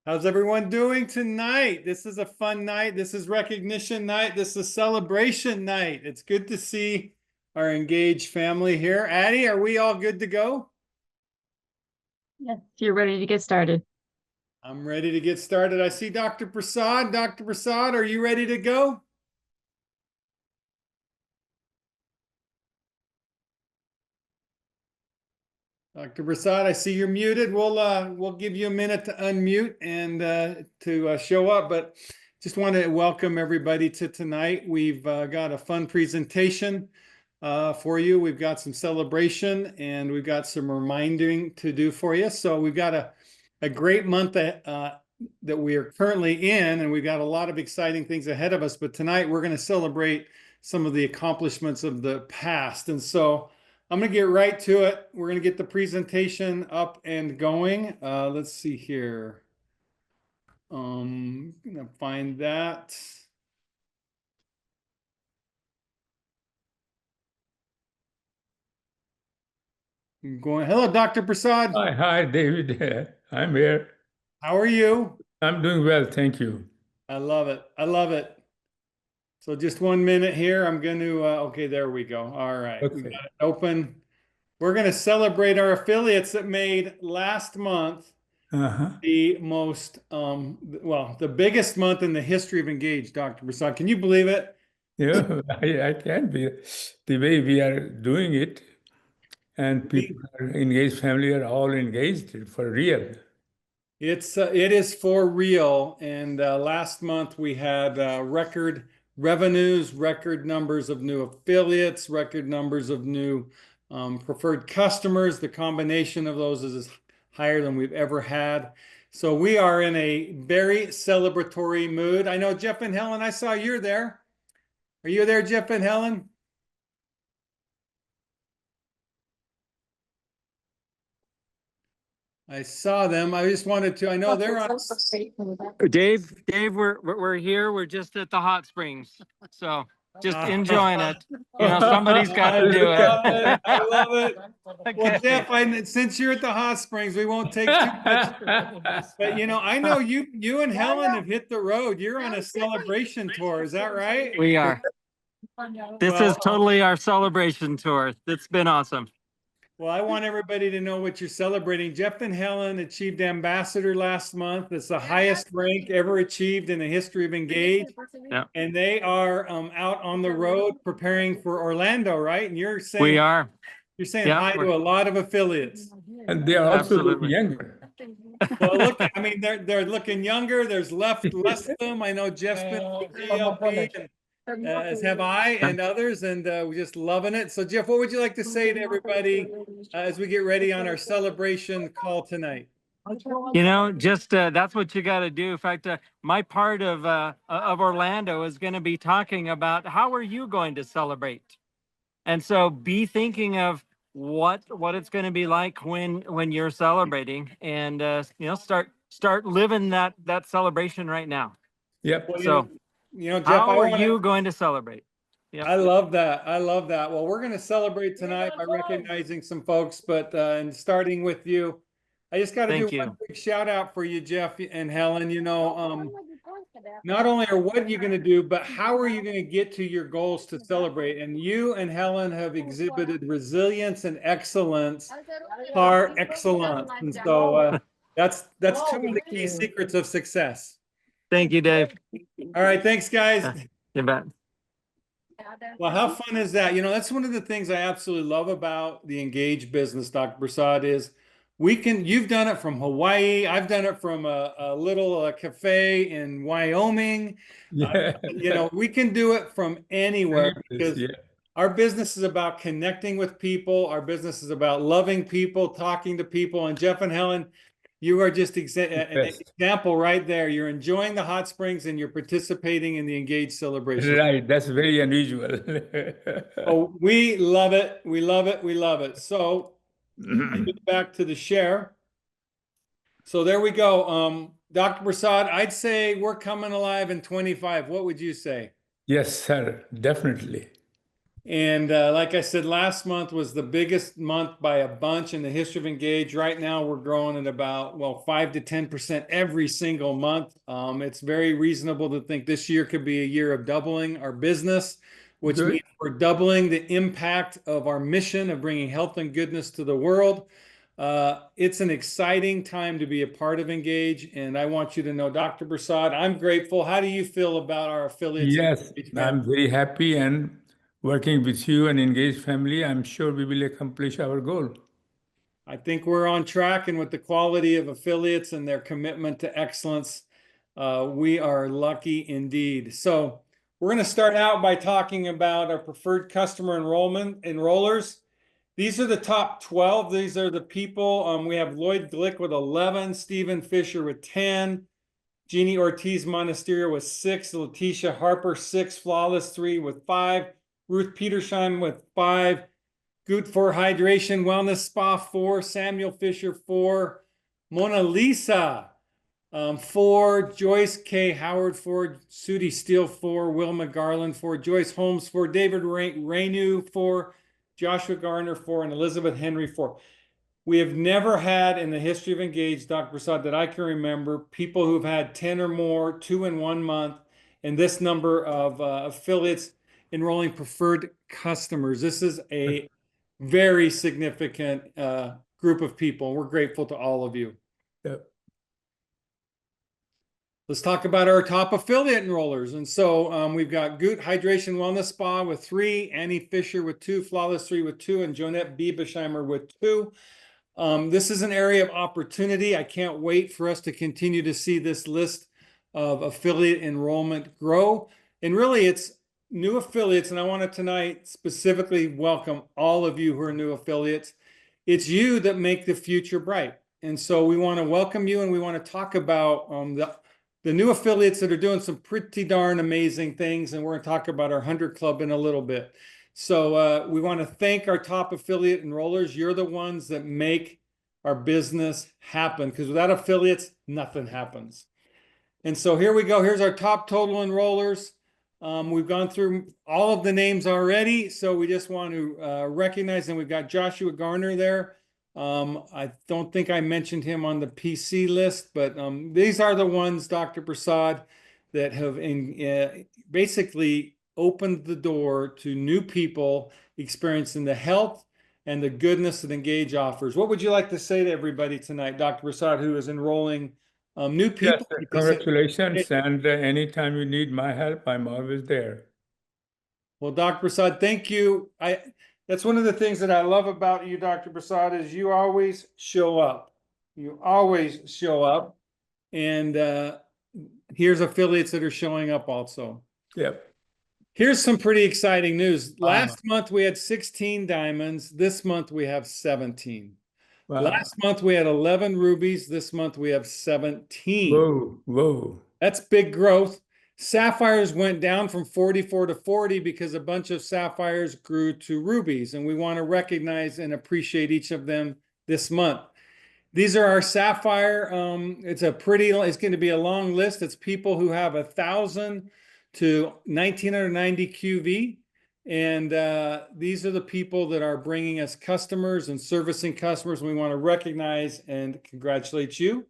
How's everyone doing tonight? This is a fun night. This is recognition night. This is celebration night. It's good to see our engaged family here. Addie, are we all good to go? Yes, you're ready to get started. I'm ready to get started. I see Dr. Prasad. Dr. Prasad, are you ready to go? Dr. Prasad, I see you're muted. We'll give you a minute to unmute and to show up, but just want to welcome everybody to tonight. We've got a fun presentation for you. We've got some celebration and we've got some reminding to do for you. So we've got a great month that we are currently in, and we've got a lot of exciting things ahead of us. But tonight we're going to celebrate some of the accomplishments of the past. And so I'm going to get right to it. We're going to get the presentation up and going. Let's see here. I'm going to find that. I'm going. Hello, Dr. Prasad. Hi, David. I'm here. How are you? I'm doing well, thank you. I love it. I love it. So just 1 minute here. I'm going to, okay, there we go. All right. We Okay. got it open. We're going to celebrate our affiliates that made last month the most, well, the biggest month in the history of Engage, Dr. Prasad. Can you believe it? Yeah, I can be the way we are doing it, and people are engaged, family are all engaged for real. It is for real. And last month we had record revenues, record numbers of new affiliates, record numbers of new preferred customers. The combination of those is higher than we've ever had. So we are in a very celebratory mood. I know Jeff and Helen, I saw you're there. Are you there, Jeff and Helen? I saw them. I just wanted to, I know they're on. Dave, we're here. We're just at the hot springs. So just enjoying it. You know, somebody's got to do it. I love it. Well, Jeff, since you're at the hot springs, we won't take too much. But you know, I know you and Helen have hit the road. You're on a celebration tour. Is that right? We are. This is totally our celebration tour. It's been awesome. Well, I want everybody to know what you're celebrating. Jeff and Helen achieved ambassador last month. It's the highest rank ever achieved in the history of Engage. Yeah. And they are out on the road preparing for Orlando, right? And you're saying We are. You're saying Yeah, hi to a lot of affiliates. And they are also Absolutely. younger. Well, look, I mean, they're looking younger. There's less of them. I know Jeff's been with GLP, and as have I and others, and we're just loving it. So, Jeff, what would you like to say to everybody as we get ready on our celebration call tonight? You know, just that's what you got to do. In fact, my part of Orlando is going to be talking about how are you going to celebrate, and so be thinking of what it's going to be like when you're celebrating, and you know, start living that celebration right now. Yep. Well, So, Jeff, how are you going to celebrate? Yep. I love that. I love that. Well, we're going to celebrate tonight by recognizing some folks, but and starting with you, I just got to do one quick shout out for you, Jeff and Helen. You know, not only are what you're going to do, but how are you going to get to your goals to celebrate? And you and Helen have exhibited resilience and excellence par excellence. And so that's two of the key secrets of success. Thank you, Dave. All right. Thanks, guys. You bet. Well, how fun is that? You know, that's one of the things I absolutely love about the Engage business, Dr. Prasad, is you've done it from Hawaii. I've done it from a little cafe in Wyoming. Yeah. You know, we can do it from anywhere because our business is about connecting with people. Our business is about loving people, talking to people. And Jeff and Helen, you are just an example right there. You're enjoying the hot springs and you're participating in the Engage celebration. Right. That's very unusual. Oh, we love it. We love it. We love it. So get back to the share. So there we go. Dr. Prasad, I'd say we're coming alive in 25. What would you say? Yes, sir. Definitely. And like I said, last month was the biggest month by a bunch in the history of Engage. Right now, we're growing at about, well, 5 to 10% every single month. It's very reasonable to think this year could be a year of doubling our business, which Good. means we're doubling the impact of our mission of bringing health and goodness to the world. It's an exciting time to be a part of Engage, and I want you to know, Dr. Prasad, I'm grateful. How do you feel about our affiliates? Yes, I'm very happy and working with you and Engage family. I'm sure we will accomplish our goal. I think we're on track, and with the quality of affiliates and their commitment to excellence, we are lucky indeed. So we're going to start out by talking about our preferred customer enrollers. These are the top 12. These are the people. We have Lloyd Glick with 11, Stephen Fisher with 10, Jeannie Ortiz Monasterio with 6, Letitia Harper 6, Flawless 3 with 5, Ruth Petersheim with 5, Good for Hydration Wellness Spa 4, Samuel Fisher 4, Mona Lisa 4, Joyce K. Howard 4, Sudie Steele 4, Wilma Garland 4, Joyce Holmes 4, David Rainu 4, Joshua Garner 4, and Elizabeth Henry 4. We have never had in the history of Engage, Dr. Prasad, that I can remember, people who've had 10 or more, 2 in 1 month, and this number of affiliates enrolling preferred customers. This is a very significant group of people. We're grateful to all of you. Yep. Let's talk about our top affiliate enrollers. And so we've got Goot Hydration Wellness Spa with 3, Annie Fisher with 2, Flawless 3 with 2, and Jonette Biebesheimer with 2. This is an area of opportunity. I can't wait for us to continue to see this list of affiliate enrollment grow. And really, it's new affiliates, and I want to tonight specifically welcome all of you who are new affiliates. It's you that make the future bright. And so we want to welcome you, and we want to talk about the new affiliates that are doing some pretty darn amazing things. And we're going to talk about our 100 Club in a little bit. So we want to thank our top affiliate enrollers. You're the ones that make our business happen, because without affiliates, nothing happens. And so here we go. Here's our top total enrollers. We've gone through all of the names already, so we just want to recognize, and we've got Joshua Garner there. I don't think I mentioned him on the PC list, but these are the ones, Dr. Prasad, that have basically opened the door to new people experiencing the health and the goodness that Engage offers. What would you like to say to everybody tonight, Dr. Prasad, who is enrolling new people? Yes, congratulations. And anytime you need my help, I'm always there. Well, Dr. Prasad, thank you. That's one of the things that I love about you, Dr. Prasad, is you always show up. You always show up. And here's affiliates that are showing up also. Yep. Here's some pretty exciting news. Last month we had 16 diamonds. This month we have 17. Wow. Last month we had 11 rubies. This month we have 17. Whoa, whoa. That's big growth. Sapphires went down from 44 to 40 because a bunch of sapphires grew to rubies, and we want to recognize and appreciate each of them this month. These are our sapphire. It's going to be a long list. It's people who have 1,000 to 1,990 QV. And these are the people that are bringing us customers and servicing customers. We want to recognize and congratulate you.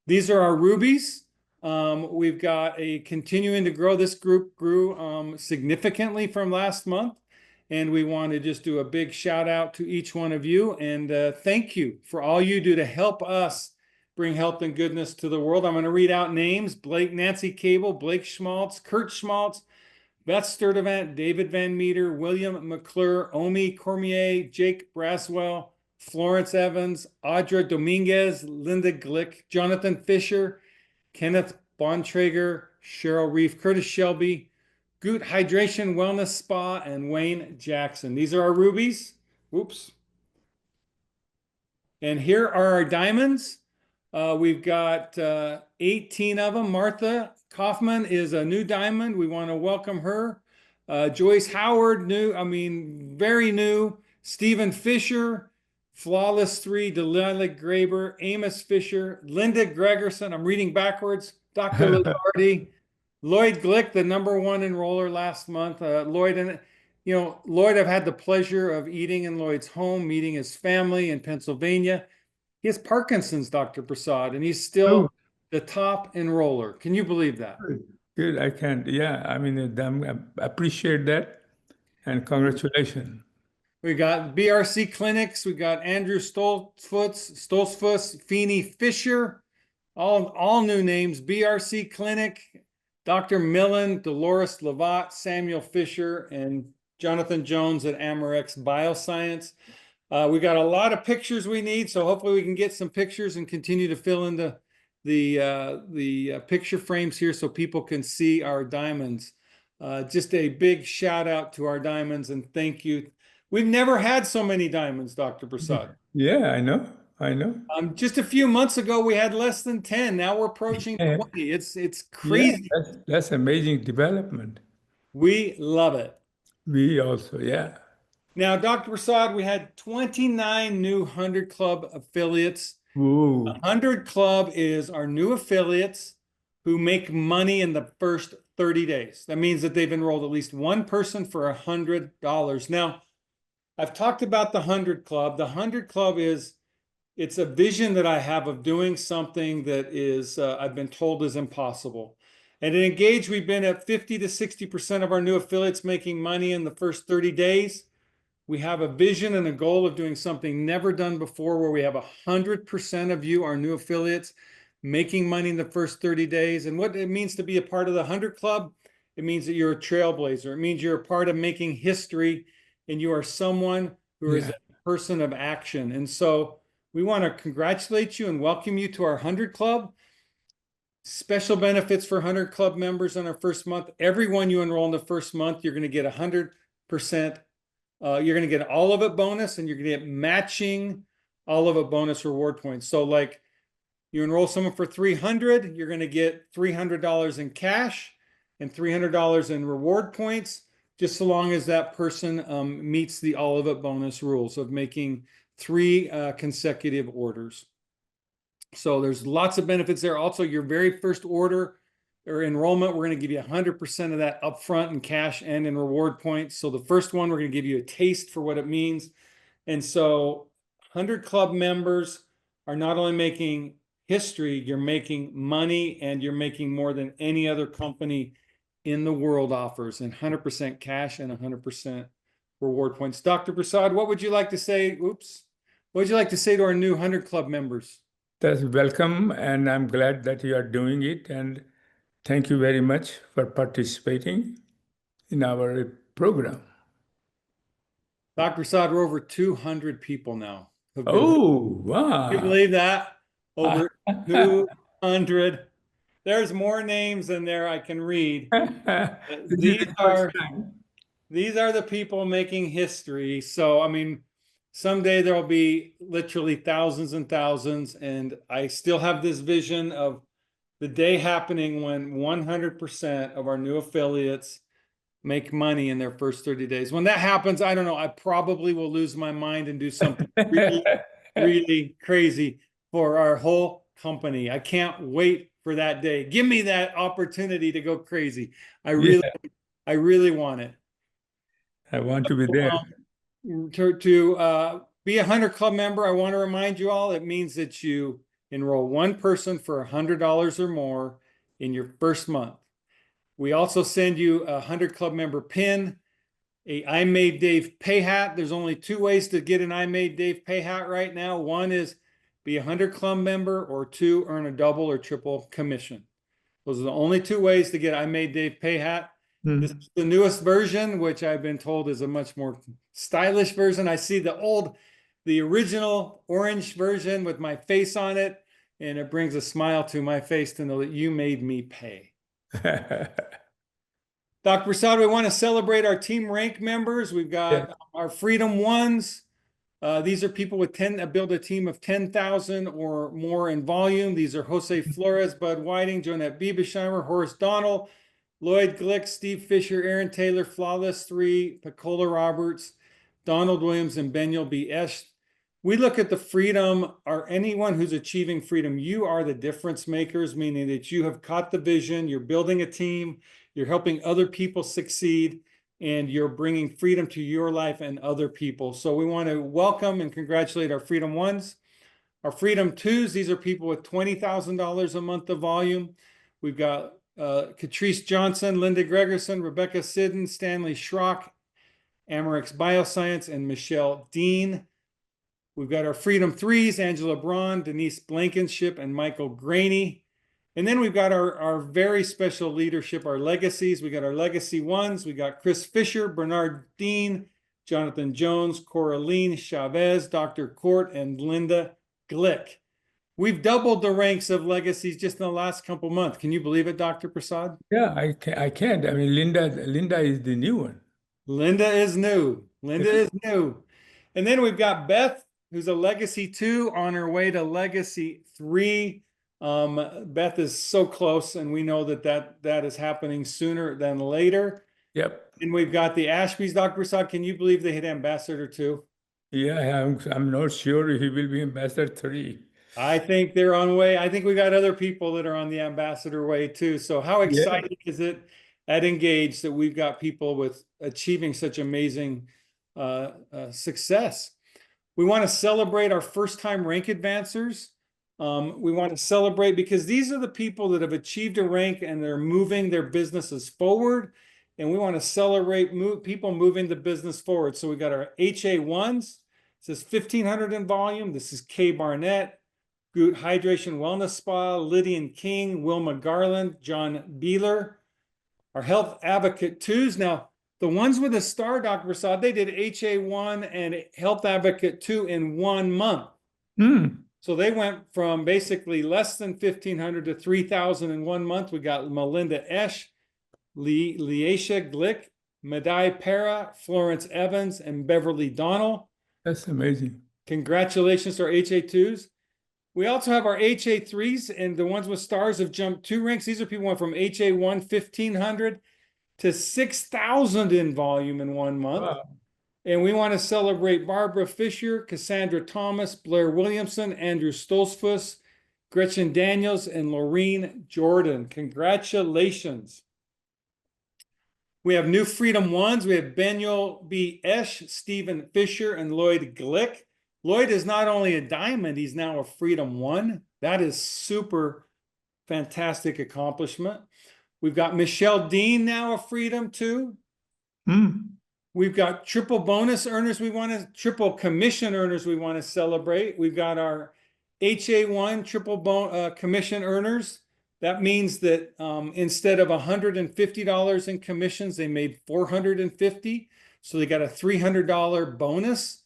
These are our rubies. We've got a continuing to grow. This group grew significantly from last month. And we want to just do a big shout out to each one of you. And thank you for all you do to help us bring health and goodness to the world. I'm going to read out names: Nancy Cable, Blake Schmaltz, Kurt Schmaltz, Beth Sturdivant, David Van Meter, William McClure, Omi Cormier, Jake Braswell, Florence Evans, Audra Dominguez, Linda Glick, Jonathan Fisher, Kenneth Bontrager, Cheryl Reef, Curtis Shelby, Goot Hydration Wellness Spa, and Wayne Jackson. These are our rubies. Whoops. And here are our diamonds. We've got 18 of them. Martha Kaufman is a new diamond. We want to welcome her. Joyce Howard, very new. Stephen Fisher, Flawless 3, Delilah Graber, Amos Fisher, Linda Gregerson. I'm reading backwards. Dr. Lizardi, Lloyd Glick, the #1 enroller last month. Lloyd, and You know, Lloyd, I've had the pleasure of eating in Lloyd's home, meeting his family in Pennsylvania. He has Parkinson's, Dr. Prasad, and he's still Oh, the top enroller. Can you believe that? good. Good. I can. Yeah. I mean, I appreciate that, and congratulations. We got BRC clinics. We got Andrew Stoltzfus, Feeney Fisher, all new names. BRC clinic, Dr. Millen, Dolores Lavatt, Samuel Fisher, and Jonathan Jones at Amorex Bioscience. We got a lot of pictures we need, so hopefully we can get some pictures and continue to fill in the picture frames here so people can see our diamonds. Just a big shout out to our diamonds and thank you. We've never had so many diamonds, Dr. Prasad. Yeah, I know. I know. Just a few months ago, we had less than 10. Now we're approaching Yeah. 20. It's Yeah, crazy. that's amazing development. We love it. We also, yeah. Now, Dr. Prasad, we had 29 new 100 Club affiliates. Ooh. 100 Club is our new affiliates who make money in the first 30 days. That means that they've enrolled at least one person for $100. Now, I've talked about the 100 Club. The 100 Club it's a vision that I have of doing something that is, I've been told is impossible. And at Engage, we've been at 50 to 60% of our new affiliates making money in the first 30 days. We have a vision and a goal of doing something never done before where we have 100% of you, our new affiliates, making money in the first 30 days. And what it means to be a part of the 100 Club, it means that you're a trailblazer. It means you're a part of making history and you are someone who is a person of action. And so we want to congratulate you and welcome you to our 100 Club. Special benefits for 100 Club members on our first month. Everyone you enroll in the first month, you're going to get 100%. You're going to get all of it bonus and you're going to get matching all of it bonus reward points. So like you enroll someone for 300, you're going to get $300 in cash and $300 in reward points, just so long as that person meets the all of it bonus rules of making 3 consecutive orders. So there's lots of benefits there. Also, your very first order or enrollment, we're going to give you 100% of that upfront in cash and in reward points. So the first one, we're going to give you a taste for what it means. And so 100 Club members are not only making history, you're making money and you're making more than any other company in the world offers, and 100% cash and 100% reward points. Dr. Prasad, what would you like to say? Oops. What would you like to say to our new 100 Club members? That's welcome, and I'm glad that you are doing it. And thank you very much for participating in our program. Dr. Prasad, we're over 200 people now. Oh, Can you wow. believe that? Over 200. There's more names than there I can read. These are the people making history. So, I mean, someday there'll be literally thousands and thousands. And I still have this vision of the day happening when 100% of our new affiliates make money in their first 30 days. When that happens, I don't know, I probably will lose my mind and do something really, really crazy for our whole company. I can't wait for that day. Give me that opportunity to go crazy. I really want it. I want to be there. To be a 100 Club member, I want to remind you all, it means that you enroll one person for $100 or more in your first month. We also send you a 100 Club member pin, a I Made Dave pay hat. There's only 2 ways to get an I Made Dave pay hat right now. One is be a 100 Club member, or 2, earn a double or triple commission. Those are the only 2 ways to get I Made Dave pay hat. This is the newest version, which I've been told is a much more stylish version. I see the original orange version with my face on it, and it brings a smile to my face to know that you made me pay. Dr. Prasad, we want to celebrate our team rank members. We've got our Freedom Ones. These are people with build a team of 10,000 or more in volume. These are Jose Flores, Bud Whiting, Jonette Biebesheimer, Horace Donald, Lloyd Glick, Steve Fisher, Aaron Taylor, Flawless 3, Pacola Roberts, Donald Williams, and Benyel B. Esch. We look at the freedom, or anyone who's achieving freedom. You are the difference makers, meaning that you have caught the vision, you're building a team, you're helping other people succeed. and you're bringing freedom to your life and other people. So we want to welcome and congratulate our Freedom Ones. Our Freedom Twos, these are people with $20,000 a month of volume. We've got Catrice Johnson, Linda Gregerson, Rebecca Sidden, Stanley Schrock, Amorex Bioscience, and Michelle Dean. We've got our Freedom Threes, Angela Braun, Denise Blankenship, and Michael Graney. And then we've got our very special leadership, our legacies. We got our Legacy Ones. We got Chris Fisher, Bernard Dean, Jonathan Jones, Coraline Chavez, Dr. Court, and Linda Glick. We've doubled the ranks of legacies just in the last couple months. Can you believe it, Dr. Prasad? Yeah, I can't. I mean, Linda is the new one. Linda is new. Linda is new. And then we've got Beth, who's a Legacy 2 on her way to Legacy 3. Beth is so close, and we know that is happening sooner than later. Yep. And we've got the Ashbys, Dr. Prasad. Can you believe they hit Ambassador 2? Yeah, I'm not sure he will be Ambassador 3. I think they're on way. I think we got other people that are on the ambassador way too. So how exciting is it at Engage that we've got people with achieving such amazing success? We want to celebrate our first-time rank advancers. We want to celebrate because these are the people that have achieved a rank and they're moving their businesses forward. And we want to celebrate people moving the business forward. So we got our HA1s. It says 1,500 in volume. This is Kay Barnett, Goot Hydration Wellness Spa, Lydian King, Wilma Garland, John Beeler. Our Health Advocate 2s. Now, the ones with a star, Dr. Prasad, they did HA1 and Health Advocate 2 in 1 month. So they went from basically less than 1,500 to 3,000 in 1 month. We got Melinda Esch, Leisha Glick, Madai Para, Florence Evans, and Beverly Donnell. That's amazing. Congratulations to our HA2s. We also have our HA3s, and the ones with stars have jumped 2 ranks. These are people who went from HA1, 1,500 to 6,000 in volume in 1 month. Wow. And we want to celebrate Barbara Fisher, Cassandra Thomas, Blair Williamson, Andrew Stolzfus, Gretchen Daniels, and Laureen Jordan. Congratulations. We have new Freedom Ones. We have Benyol B. Esch, Stephen Fisher, and Lloyd Glick. Lloyd is not only a diamond, he's now a Freedom One. That is super fantastic accomplishment. We've got Michelle Dean now a Freedom 2. We've got triple bonus earners triple commission earners we want to celebrate. We've got our HA1 triple commission earners. That means that instead of $150 in commissions, they made $450. So they got a $300 bonus.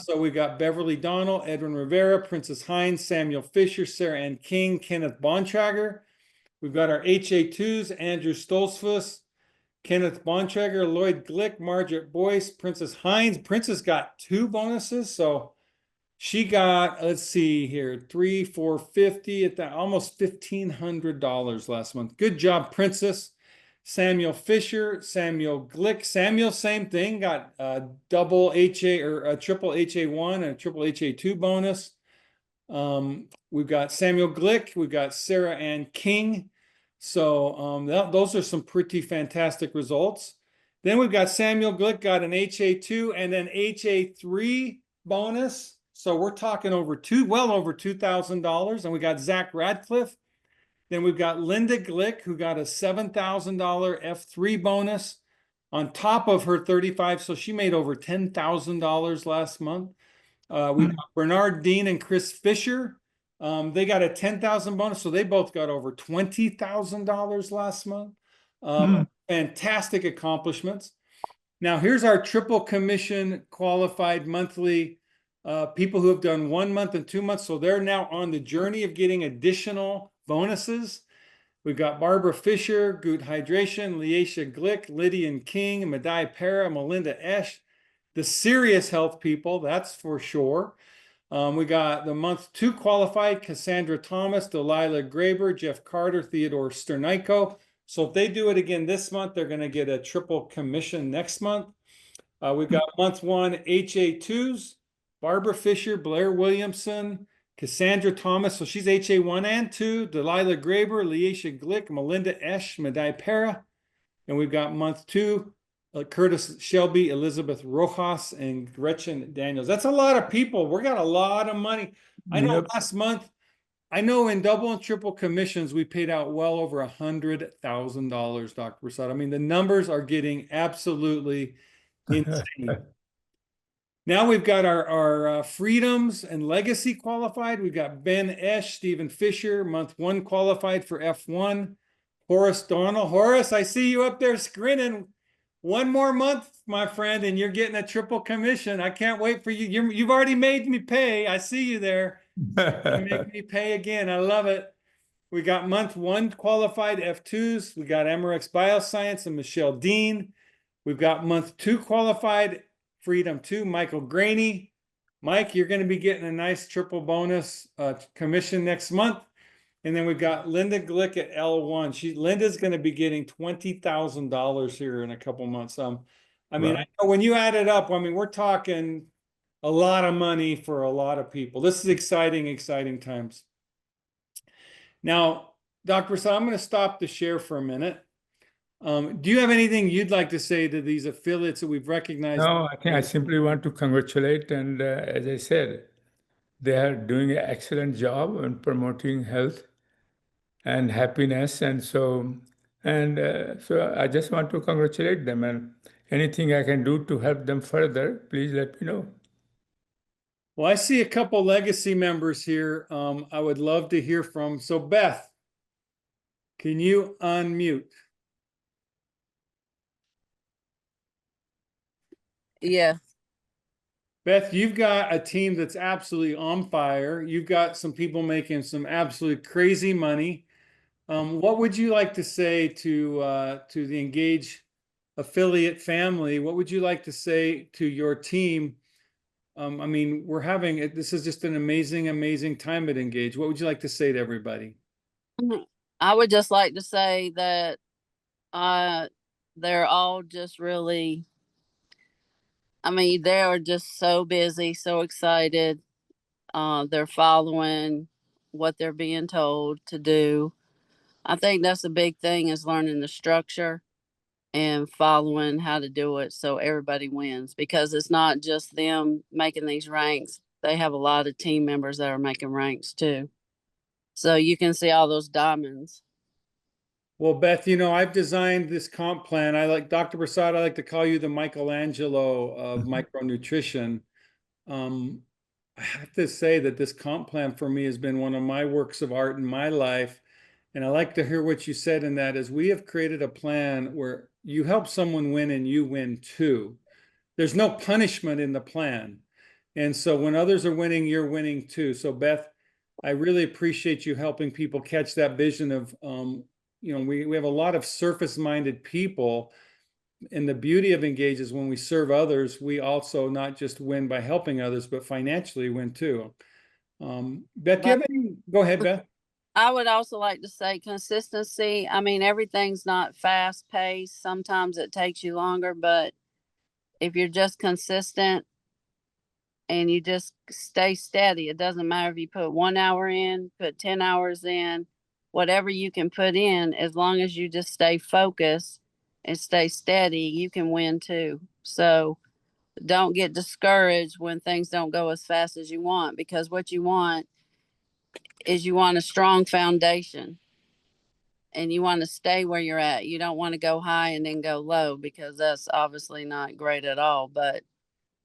So we've got Beverly Donnell, Edwin Rivera, Princess Hines, Samuel Fisher, Sarah Ann King, Kenneth Bontrager. We've got our HA2s, Andrew Stolzfus, Kenneth Bontrager, Lloyd Glick, Margaret Boyce, Princess Hines. Princess got 2 bonuses. So she got, let's see here, $3,450 450 at that, almost $1,500 last month. Good job, Princess. Samuel Fisher, Samuel Glick. Samuel, same thing, got a double HA or a triple HA1 and a triple HA2 bonus. We've got Samuel Glick, we've got Sarah Ann King. So those are some pretty fantastic results. Then we've got Samuel Glick got an HA2 and an HA3 bonus. So we're talking well over $2,000. And we got Zach Radcliffe. Then we've got Linda Glick, who got a $7,000 F3 bonus on top of her 35. So she made over $10,000 last month. We've got Bernard Dean and Chris Fisher. They got a $10,000 bonus. So they both got over $20,000 last month. Fantastic accomplishments. Now here's our triple commission qualified monthly people who have done 1 month and 2 months. So they're now on the journey of getting additional bonuses. We've got Barbara Fisher, Goot Hydration, Leisha Glick, Lydian King, Madai Para, Melinda Esch, the serious health people, that's for sure. We got the month 2 qualified, Cassandra Thomas, Delilah Graber, Jeff Carter, Theodore Sternyko. So if they do it again this month, they're going to get a triple commission next month. We've got month 1 HA2s, Barbara Fisher, Blair Williamson, Cassandra Thomas, so she's HA1 and 2, Delilah Graber, Leisha Glick, Melinda Esch, Madai Para. And we've got month 2, Curtis Shelby, Elizabeth Rojas, and Gretchen Daniels. That's a lot of people. We got a lot of money. I know Yep. last month, I know in double and triple commissions, we paid out well over $100,000, Dr. Prasad. I mean, the numbers are getting absolutely insane. Now we've got our Freedoms and Legacy qualified. We've got Ben Esch, Stephen Fisher, month 1 qualified for F1. Horace Donald. Horace, I see you up there grinning. One more month, my friend, and you're getting a triple commission. I can't wait for you. You've already made me pay. I see you there. You make me pay again. I love it. We got month 1 qualified F2s. We got Emirates Bioscience and Michelle Dean. We've got month 2 qualified Freedom 2, Michael Graney. Mike, you're going to be getting a nice triple bonus commission next month. And then we've got Linda Glick at L1. Linda's going to be getting $20,000 here in a couple months. I mean, Wow. I know when you add it up, I mean, we're talking a lot of money for a lot of people. This is exciting, exciting times. Now, Dr. Prasad, I'm going to stop the share for a minute. Do you have anything you'd like to say to these affiliates that we've recognized? No, I think I simply want to congratulate, and as I said, they are doing an excellent job in promoting health and happiness, and so I just want to congratulate them, and anything I can do to help them further, please let me know. Well, I see a couple legacy members here. I would love to hear from. So Beth, can you unmute? Yeah. Beth, you've got a team that's absolutely on fire. You've got some people making some absolutely crazy money. What would you like to say to the Engage affiliate family? What would you like to say to your team? I mean, this is just an amazing, amazing time at Engage. What would you like to say to everybody? I would just like to say that they're all just really, I mean, they are just so busy, so excited. They're following what they're being told to do. I think that's a big thing, is learning the structure and following how to do it so everybody wins, because it's not just them making these ranks. They have a lot of team members that are making ranks too. So you can see all those diamonds. Well, Beth, you know, I've designed this comp plan. I like Dr. Prasad, I like to call you the Michelangelo of micronutrition. I have to say that this comp plan for me has been one of my works of art in my life. And I like to hear what you said in that, is we have created a plan where you help someone win and you win too. There's no punishment in the plan. And so when others are winning, you're winning too. So Beth, I really appreciate you helping people catch that vision of, you know, we have a lot of surface-minded people, and the beauty of Engage is when we serve others, we also not just win by helping others, but financially win too. Beth, do you have any? Go ahead, Beth. I would also like to say consistency. I mean, everything's not fast paced. Sometimes it takes you longer, but if you're just consistent and you just stay steady, it doesn't matter if you put 1 hour in, put 10 hours in, whatever you can put in, as long as you just stay focused and stay steady, you can win too. So don't get discouraged when things don't go as fast as you want, because what you want is you want a strong foundation and you want to stay where you're at. You don't want to go high and then go low, because that's obviously not great at all. But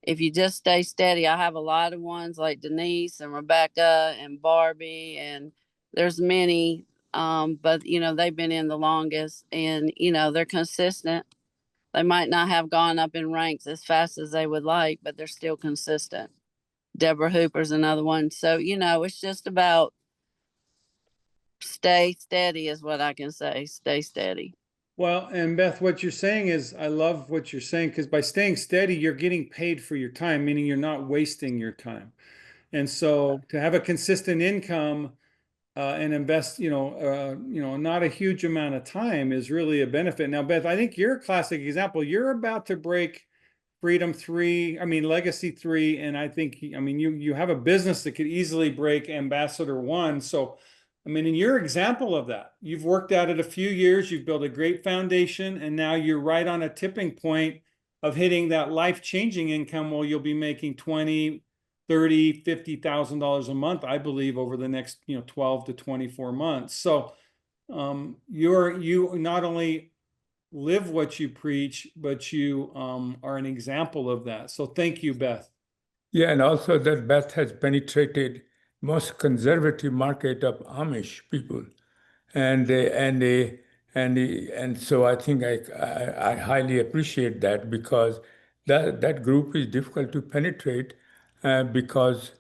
if you just stay steady, I have a lot of ones like Denise and Rebecca and Barbie, and there's many, but you know, they've been in the longest, and you know, they're consistent. They might not have gone up in ranks as fast as they would like, but they're still consistent. Deborah Hooper's another one. So, you know, it's just about stay steady is what I can say. Stay steady. Well, and Beth, what you're saying is, I love what you're saying, because by staying steady, you're getting paid for your time, meaning you're not wasting your time. And so to have a consistent income and invest, you know, not a huge amount of time is really a benefit. Now, Beth, I think you're a classic example. You're about to break Freedom 3, Legacy 3. And I think, you have a business that could easily break Ambassador 1. So I mean, and you're an example of that. You've worked at it a few years, you've built a great foundation, and now you're right on a tipping point of hitting that life-changing income where you'll be making 20, 30, $50,000 a month, I believe, over the next, 12 to 24 months. So you not only live what you preach, but you are an example of that. So thank you, Beth. Yeah, and also that Beth has penetrated most conservative market of Amish people, and so I think I highly appreciate that, because that group is difficult to penetrate, because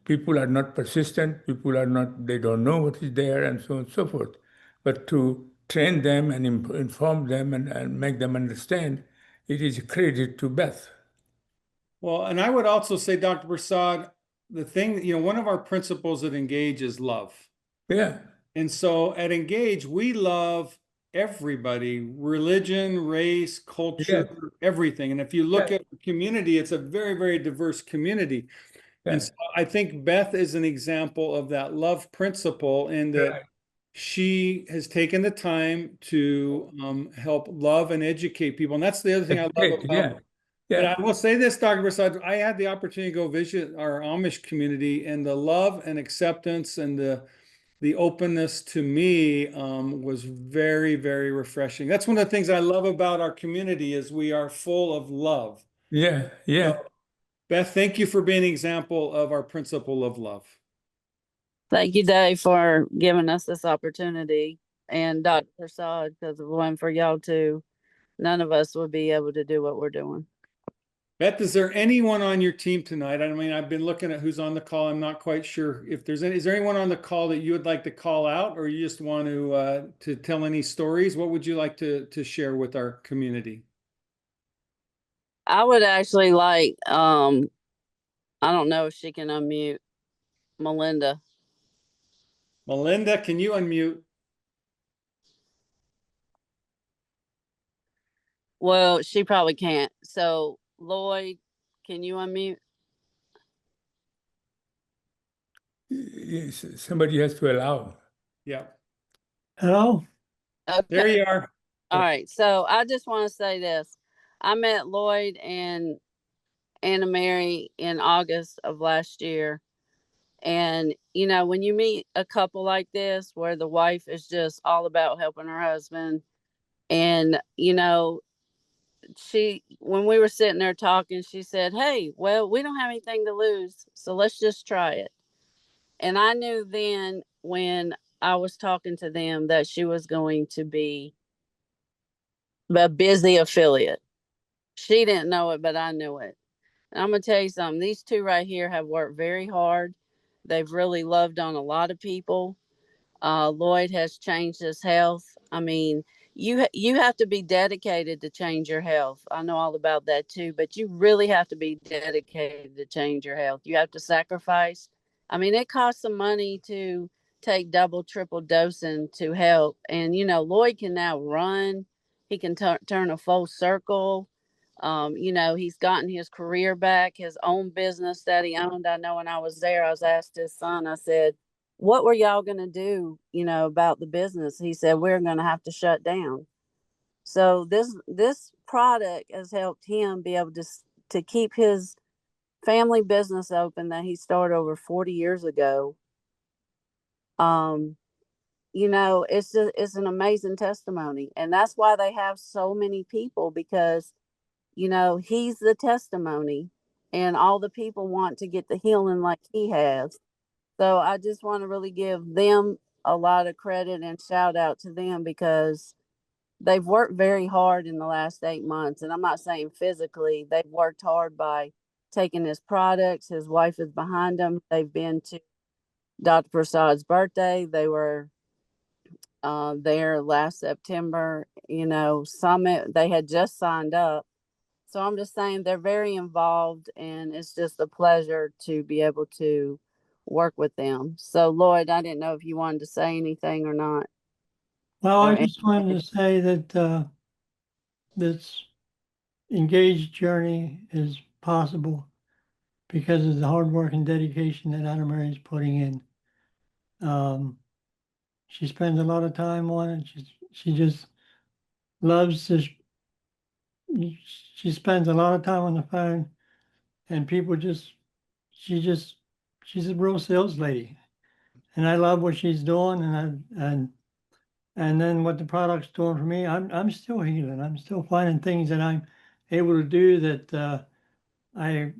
people are not persistent, people are not, they don't know what is there, and so on and so forth. But to train them and inform them and make them understand, it is a credit to Beth. Well, and I would also say, Dr. Prasad, the thing, one of our principles at Engage is love. Yeah. And so at Engage, we love everybody, religion, race, culture, everything. And if you look at the community, it's a very, very diverse community. And so I think Beth is an example of that love principle, in that she has taken the time to help love and educate people. And that's the other thing I love about. And I will say this, Dr. Prasad, I had the opportunity to go visit our Amish community, and the love and acceptance and the openness to me was very, very refreshing. That's one of the things I love about our community, is we are full of love. Yeah. So, Beth, thank you for being an example of our principle of love. Thank you, Dave, for giving us this opportunity, and Dr. Prasad, because if it wasn't for y'all two, none of us would be able to do what we're doing. Beth, is there anyone on your team tonight? I mean, I've been looking at who's on the call. I'm not quite sure if there's any. Is there anyone on the call that you would like to call out, or you just want to tell any stories? What would you like to share with our community? I would actually like, I don't know if she can unmute, Melinda. Melinda, can you unmute? Well, she probably can't. So Lloyd, can you unmute? Yes, somebody has to allow. Yeah. Hello? Okay. There you are. All right. So I just want to say this. I met Lloyd and Anna Mary in August of last year. And, when you meet a couple like this, where the wife is just all about helping her husband, and, when we were sitting there talking, she said, "Hey, well, we don't have anything to lose, so let's just try it." And I knew then, when I was talking to them, that she was going to be a busy affiliate. She didn't know it, but I knew it. And I'm going to tell you something. These two right here have worked very hard. They've really loved on a lot of people. Lloyd has changed his health. I mean, you have to be dedicated to change your health. I know all about that too, but you really have to be dedicated to change your health. You have to sacrifice. I mean, it costs some money to take double, triple dosing to help. And, Lloyd can now run. He can turn a full circle. He's gotten his career back, his own business that he owned. I know when I was there, I was asked his son, I said, "What were y'all going to do, about the business?" He said, "We're going to have to shut down." So this product has helped him be able to keep his family business open that he started over 40 years ago. It's an amazing testimony. And that's why they have so many people, because he's the testimony, and all the people want to get the healing like he has. So I just want to really give them a lot of credit and shout out to them, because they've worked very hard in the last 8 months. And I'm not saying physically, they've worked hard by taking his products. His wife is behind him. They've been to Dr. Prasad's birthday. They were there last September, summit. They had just signed up. So I'm just saying they're very involved, and it's just a pleasure to be able to work with them. So Lloyd, I didn't know if you wanted to say anything or not. Well, I just wanted to say that this engaged journey is possible because of the hard work and dedication that Anna Mary is putting in. She spends a lot of time on it. She just loves to, she spends a lot of time on the phone, and people just, she's a real sales lady. And I love what she's doing, and then what the product's doing for me. I'm still healing. I'm still finding things that I'm able to do that I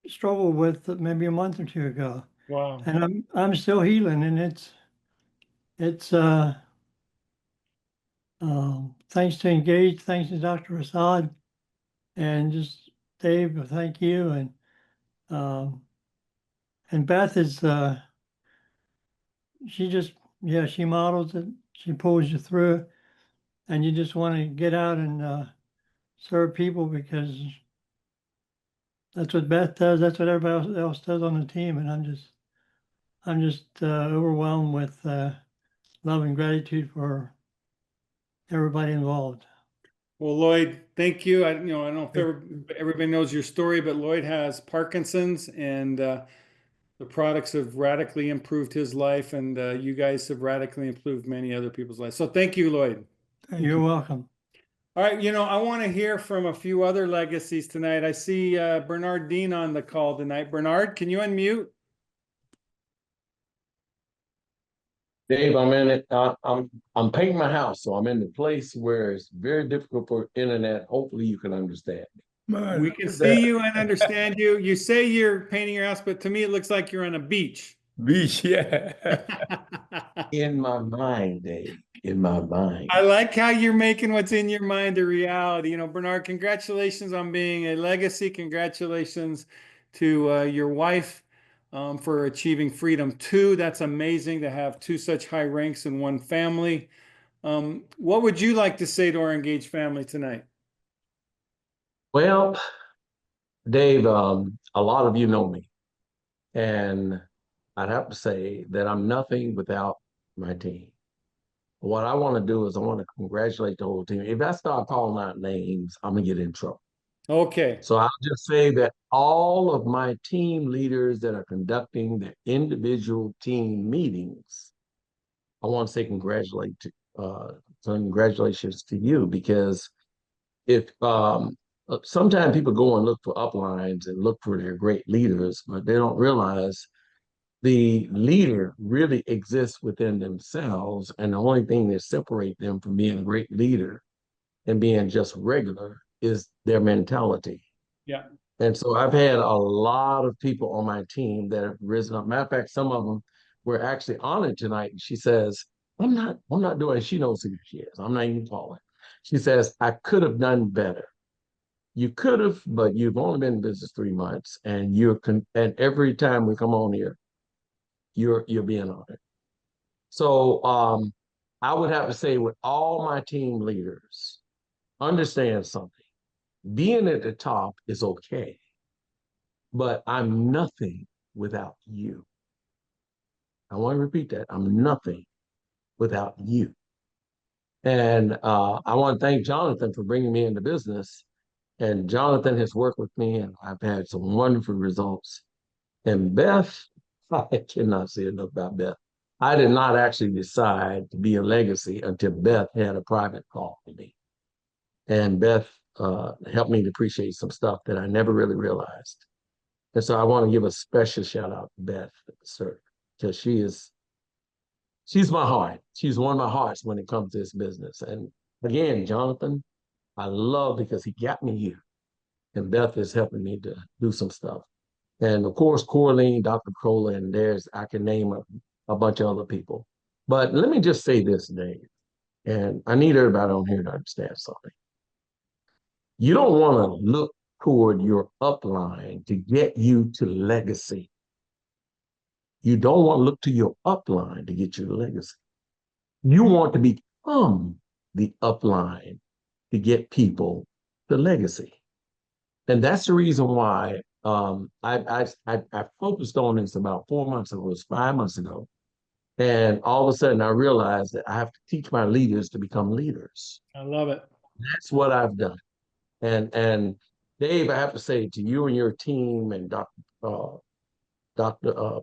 struggled with maybe a month or two ago. Wow. And I'm still healing, and it's thanks to Engage, thanks to Dr. Assad, and just Dave, thank you, and Beth is she just, yeah, she models it, she pulls you through, and you just want to get out and serve people because that's what Beth does. That's what everybody else does on the team, and I'm just overwhelmed with love and gratitude for everybody involved. Well, Lloyd, thank you. I don't know if everybody knows your story, but Lloyd has Parkinson's, and the products have radically improved his life, and you guys have radically improved many other people's lives. So thank you, Lloyd. Thank You're you. welcome. All right, I want to hear from a few other legacies tonight. I see Bernard Dean on the call tonight. Bernard, can you unmute? Dave, I'm in it. I'm painting my house, so I'm in the place where it's very difficult for internet. Hopefully, you can understand me. Man, We look can at see that. you and understand you. You say you're painting your house, but to me, it looks like you're on a beach. Beach, yeah. In my mind, Dave. In my mind. I like how you're making what's in your mind a reality. Bernard, congratulations on being a legacy. Congratulations to your wife for achieving freedom too. That's amazing to have two such high ranks in one family. What would you like to say to our engaged family tonight? Well, Dave, a lot of you know me, and I'd have to say that I'm nothing without my team. What I want to do is I want to congratulate the whole team. If I start calling out names, I'm gonna get in trouble. Okay. So I'll just say that all of my team leaders that are conducting the individual team meetings, I want to say congratulations to you, because if sometimes people go and look for uplines and look for their great leaders, but they don't realize the leader really exists within themselves, and the only thing that separates them from being a great leader and being just regular is their mentality. Yeah. And so I've had a lot of people on my team that have risen up. Matter of fact, some of them were actually honored tonight. And she says, I'm not doing it. She knows who she is. I'm not even calling. She says, I could have done better. You could have, but you've only been in business 3 months, and and every time we come on here, you're being honored. So I would have to say, with all my team leaders, understand something. Being at the top is okay, but I'm nothing without you. I want to repeat that. I'm nothing without you. And I want to thank Jonathan for bringing me into business. And Jonathan has worked with me, and I've had some wonderful results. And Beth, I cannot say enough about Beth. I did not actually decide to be a legacy until Beth had a private call with me. And Beth helped me to appreciate some stuff that I never really realized. And so I want to give a special shout out to Beth, sir, because she's my heart. She's one of my hearts when it comes to this business. And again, Jonathan, I love, because he got me here. And Beth is helping me to do some stuff. And of course, Corleen, Dr. Cola, and I can name a bunch of other people. But let me just say this, Dave, and I need everybody on here to understand something. You don't want to look toward your upline to get you to legacy. You don't want to look to your upline to get you to legacy. You want to become the upline to get people to legacy. And that's the reason why I focused on this about 4 months ago. It was 5 months ago. And all of a sudden I realized that I have to teach my leaders to become leaders. I love it. That's what I've done. And Dave, I have to say to you and your team and Dr.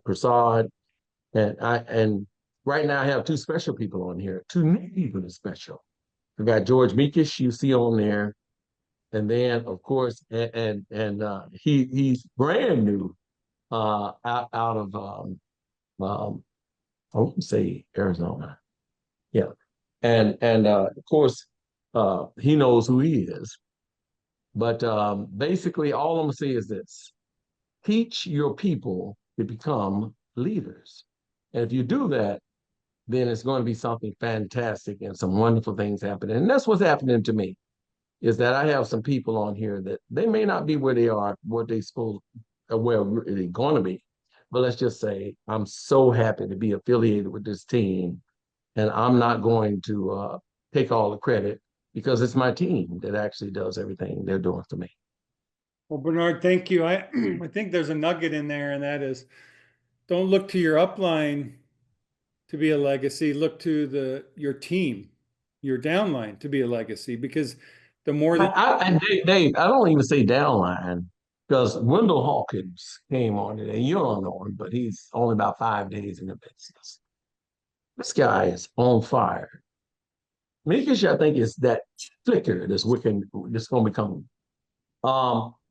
Prasad And right now I have two special people on here, two new people that's special. We got George Meekish, you see on there, and then of course, he's brand new, out of I won't say Arizona, yeah, and of course, he knows who he is. But basically, all I'm gonna say is this: teach your people to become leaders, and if you do that, then it's going to be something fantastic and some wonderful things happening. And that's what's happening to me, is that I have some people on here that they may not be where they are, what they supposed, where they're going to be. But let's just say I'm so happy to be affiliated with this team, and I'm not going to take all the credit because it's my team that actually does everything they're doing for me. Well, Bernard, thank you. I I think there's a nugget in there, and that is, don't look to your upline to be a legacy. Look to your team, your downline to be a legacy, because the more that And Dave, I don't even say downline because Wendell Hawkins came on it, and you don't know him, but he's only about 5 days in the business. This guy is on fire. Meekish, I think, is that flicker that's wicked, that's going to become.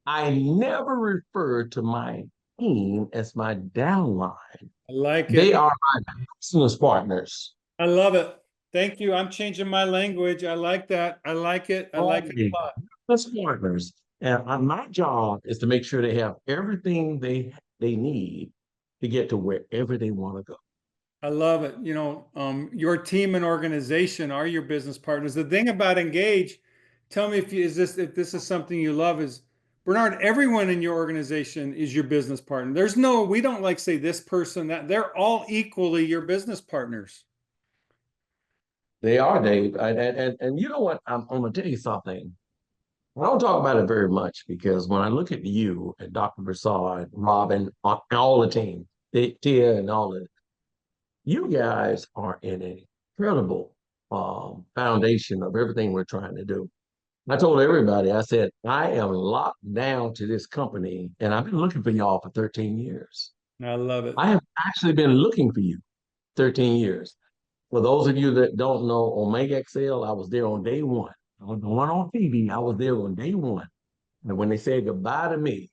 I never refer to my team as my downline. I like They it. are my business partners. I love it. Thank you. I'm changing my language. I like that. I like it. I like it a lot. Business partners. And my job is to make sure they have everything they need to get to wherever they want to go. I love it. You know, your team and organization are your business partners. The thing about Engage, tell me if this is something you love, is Bernard, everyone in your organization is your business partner. We don't like say this person, that they're all equally your business partners. They are, Dave. And you know what? I'm going to tell you something. I don't talk about it very much because when I look at you and Dr. Broussard, Robin, all the team, Tia and all that, you guys are an incredible foundation of everything we're trying to do. I told everybody, I said, I am locked down to this company and I've been looking for y'all for 13 years. I love it. I have actually been looking for you 13 years. For those of you that don't know Omega XL, I was there on day one. I was the one on TV. I was there on day one. And when they said goodbye to me,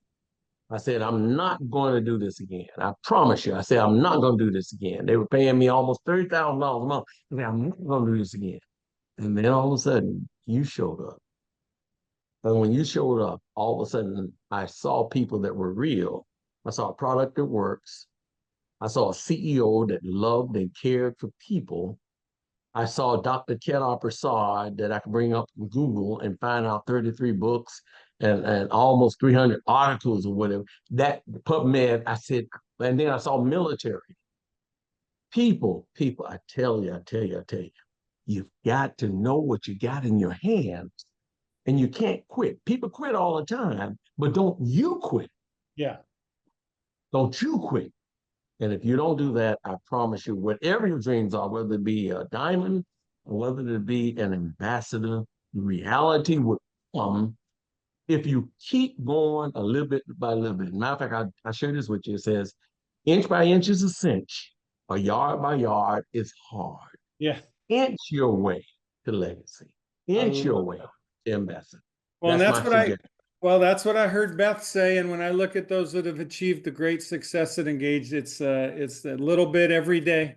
I said, I'm not going to do this again. I promise you. I said, I'm not going to do this again. They were paying me almost $30,000 a month. I said, I'm not going to do this again. And then all of a sudden, you showed up. And when you showed up, all of a sudden, I saw people that were real. I saw a product that works. I saw a CEO that loved and cared for people. I saw Dr. Kedar Prasad that I could bring up from Google and find out 33 books and almost 300 articles or whatever. That PubMed, I said, and then I saw military. People, I tell you, you've got to know what you got in your hands and you can't quit. People quit all the time, but don't you quit. Yeah. Don't you quit. And if you don't do that, I promise you, whatever your dreams are, whether it be a diamond or whether it be an ambassador, reality will come if you keep going a little bit by little bit. Matter of fact, I share this with you. It says, inch by inch is a cinch, a yard by yard is hard. Yeah. Inch your way to legacy. Inch your way to ambassador. Well, that's what I heard Beth say. And when I look at those that have achieved the great success at Engage, it's a little bit every day,